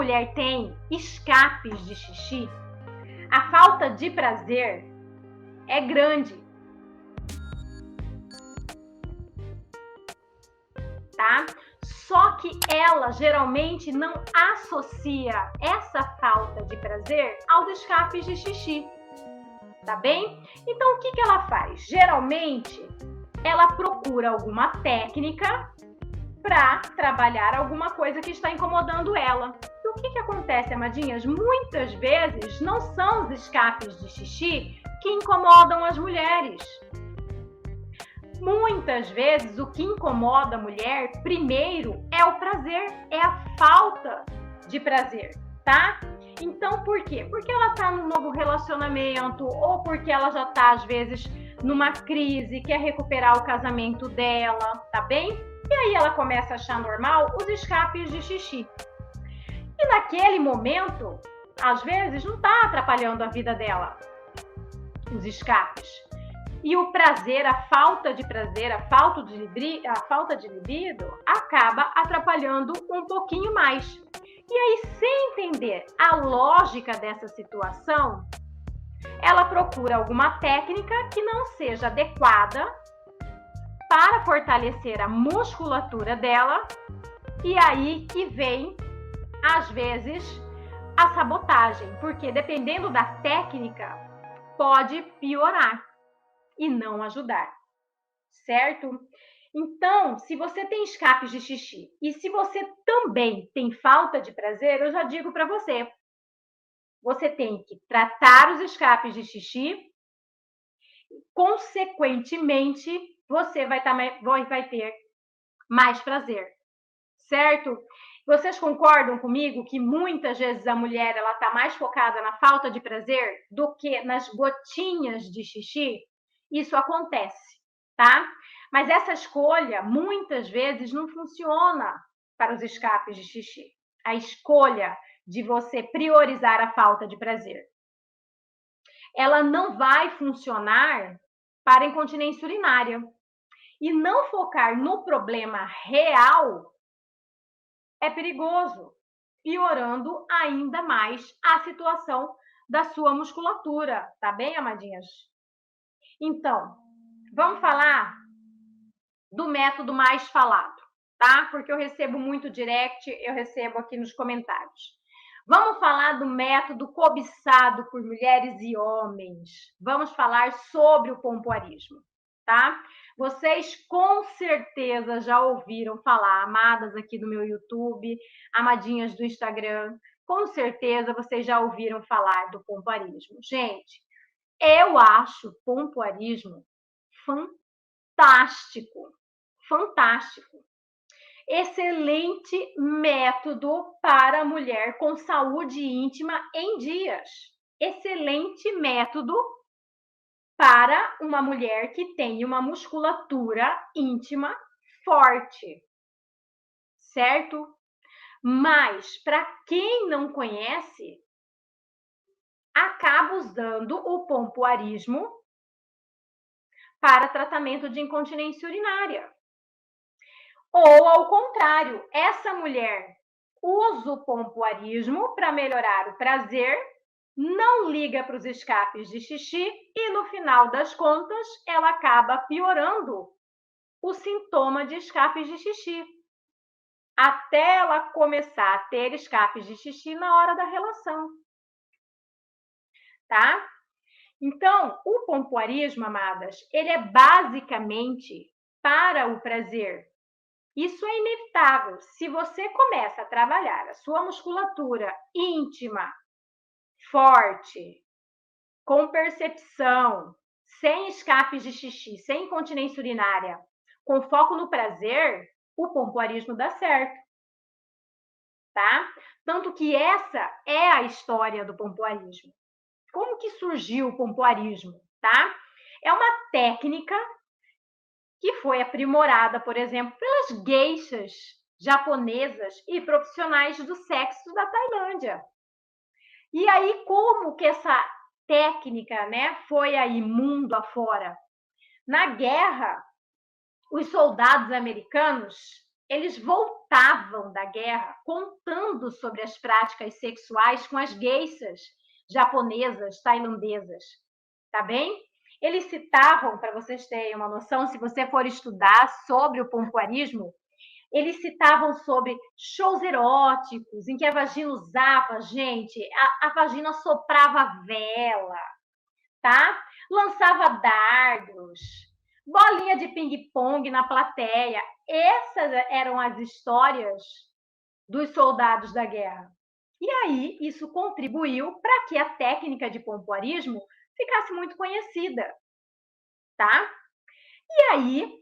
mulher tem escapes de xixi, a falta de prazer é grande. Tá? Só que ela geralmente não associa essa falta de prazer aos escapes de xixi. Tá bem? Então, o que ela faz? Geralmente, ela procura alguma técnica para trabalhar alguma coisa que está incomodando ela. E o que acontece, amadinhas? Muitas vezes não são os escapes de xixi que incomodam as mulheres. Muitas vezes o que incomoda a mulher primeiro é o prazer, é a falta de prazer, tá? Então, por quê? Porque ela tá num novo relacionamento ou porque ela já tá, às vezes, numa crise, quer recuperar o casamento dela, tá bem? E aí ela começa a achar normal os escapes de xixi. E naquele momento, às vezes, não tá atrapalhando a vida dela, os escapes. E o prazer, a falta de prazer, a falta de libido acaba atrapalhando um pouquinho mais. E aí, sem entender a lógica dessa situação, ela procura alguma técnica que não seja adequada para fortalecer a musculatura dela, e aí que vem, às vezes, a sabotagem, porque dependendo da técnica, pode piorar e não ajudar, certo? Então, se você tem escapes de xixi e se você também tem falta de prazer, eu já digo para você, você tem que tratar os escapes de xixi, consequentemente, você vai ter mais prazer, certo? Vocês concordam comigo que muitas vezes a mulher ela está mais focada na falta de prazer do que nas gotinhas de xixi? Isso acontece, tá? Mas essa escolha, muitas vezes, não funciona para os escapes de xixi. A escolha de você priorizar a falta de prazer. Ela não vai funcionar para a incontinência urinária. E não focar no problema real é perigoso, piorando ainda mais a situação da sua musculatura, tá bem, amadinhas? Então, vamos falar do método mais falado, tá? Porque eu recebo muito direct, eu recebo aqui nos comentários. Vamos falar do método cobiçado por mulheres e homens. Vamos falar sobre o pompoarismo, tá? Vocês com certeza já ouviram falar, amadas aqui do meu YouTube, amadinhas do Instagram, com certeza vocês já ouviram falar do pompoarismo. Gente, eu acho o pompoarismo fantástico. Fantástico. Excelente método para a mulher com saúde íntima em dias. Excelente método para uma mulher que tem uma musculatura íntima forte. Certo? Mas, para quem não conhece, acaba usando o pompoarismo para tratamento de incontinência urinária. Ou, ao contrário, essa mulher usa o pompoarismo para melhorar o prazer, não liga para os escapes de xixi e, no final das contas, ela acaba piorando o sintoma de escapes de xixi, até ela começar a ter escapes de xixi na hora da relação. Tá? Então, o pompoarismo, amadas, ele é basicamente para o prazer. Isso é inevitável. Se você começa a trabalhar a sua musculatura íntima, forte, com percepção, sem escapes de xixi, sem incontinência urinária, com foco no prazer, o pompoarismo dá certo. Tá? Tanto que essa é a história do pompoarismo. Como que surgiu o pompoarismo, tá? É uma técnica que foi aprimorada, por exemplo, pelas geishas japonesas e profissionais do sexo da Tailândia. E aí, como que essa técnica, né, foi aí mundo afora? Na guerra, os soldados americanos, eles voltavam da guerra contando sobre as práticas sexuais com as geishas japonesas, tailandesas, tá bem? Eles citavam, para vocês terem uma noção, se você for estudar sobre o pompoarismo, eles citavam sobre shows eróticos, em que a vagina usava, gente, a vagina soprava vela, tá? Lançava dardos, bolinha de ping-pong na plateia. Essas eram as histórias dos soldados da guerra. E aí, isso contribuiu para que a técnica de pompoarismo ficasse muito conhecida, tá? E aí,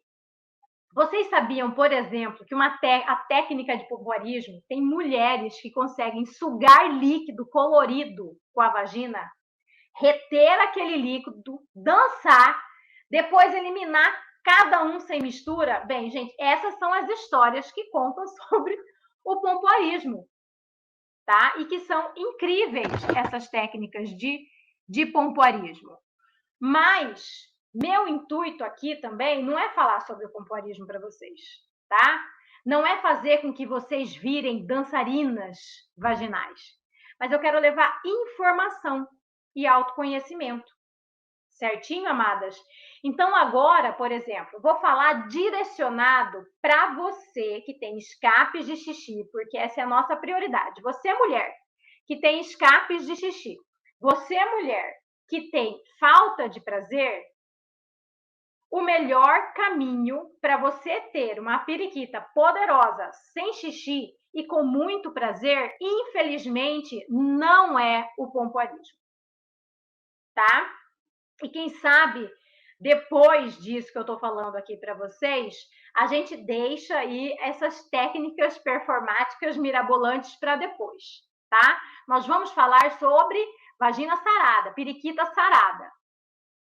vocês sabiam, por exemplo, que a técnica de pompoarismo tem mulheres que conseguem sugar líquido colorido com a vagina, reter aquele líquido, dançar, depois eliminar cada um sem mistura? Bem, gente, essas são as histórias que contam sobre o pompoarismo, tá? E que são incríveis essas técnicas de pompoarismo. Mas meu intuito aqui também não é falar sobre o pompoarismo para vocês, tá? Não é fazer com que vocês virem dançarinas vaginais, mas eu quero levar informação e autoconhecimento. Certinho, amadas? Então, agora, por exemplo, vou falar direcionado para você que tem escapes de xixi, porque essa é a nossa prioridade. Você, mulher, que tem escapes de xixi. Você, mulher, que tem falta de prazer, o melhor caminho para você ter uma periquita poderosa, sem xixi e com muito prazer, infelizmente, não é o pompoarismo. Tá? E quem sabe, depois disso que eu estou falando aqui para vocês, a gente deixa aí essas técnicas performáticas mirabolantes para depois, tá? Nós vamos falar sobre vagina sarada, periquita sarada,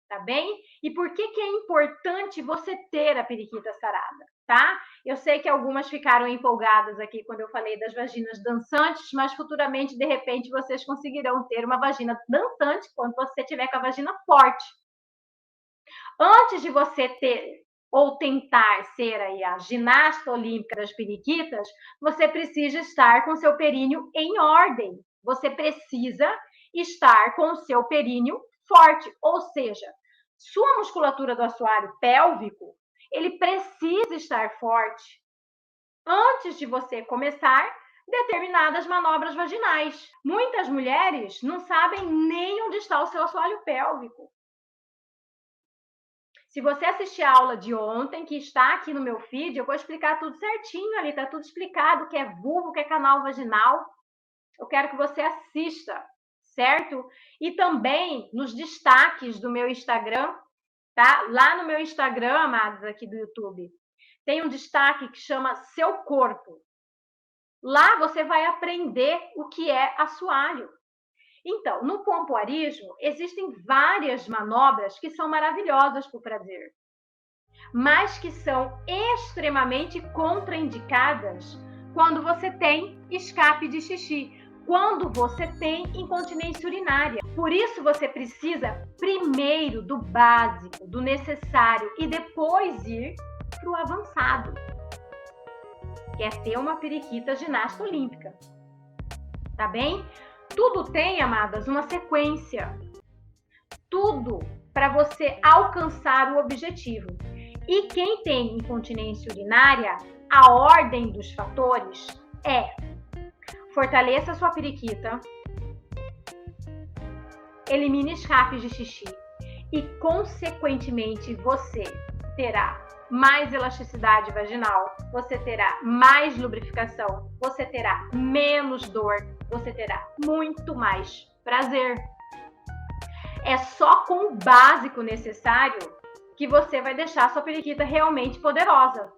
tá bem? E por que é importante você ter a periquita sarada, tá? Eu sei que algumas ficaram empolgadas aqui quando eu falei das vaginas dançantes, mas futuramente, de repente, vocês conseguirão ter uma vagina dançante quando você tiver com a vagina forte. Antes de você ter ou tentar ser aí a ginasta olímpica das periquitas, você precisa estar com seu períneo em ordem. Você precisa estar com o seu períneo forte, ou seja, sua musculatura do assoalho pélvico, ele precisa estar forte antes de você começar determinadas manobras vaginais. Muitas mulheres não sabem nem onde está o seu assoalho pélvico. Se você assistir a aula de ontem, que está aqui no meu feed, eu vou explicar tudo certinho ali, tá tudo explicado, o que é vulva, o que é canal vaginal. Eu quero que você assista, certo? E também nos destaques do meu Instagram, tá? Lá no meu Instagram, amados, aqui do YouTube, tem um destaque que chama Seu Corpo. Lá você vai aprender o que é assoalho. Então, no pompoarismo, existem várias manobras que são maravilhosas para o prazer, mas que são extremamente contraindicadas quando você tem escape de xixi, quando você tem incontinência urinária. Por isso, você precisa primeiro do básico, do necessário, e depois ir para o avançado, que é ter uma periquita ginasta olímpica. Tá bem? Tudo tem, amadas, uma sequência. Tudo para você alcançar o objetivo. E quem tem incontinência urinária, a ordem dos fatores é: fortaleça a sua periquita, elimine escapes de xixi e, consequentemente, você terá mais elasticidade vaginal, você terá mais lubrificação, você terá menos dor, você terá muito mais prazer. É só com o básico necessário que você vai deixar a sua periquita realmente poderosa.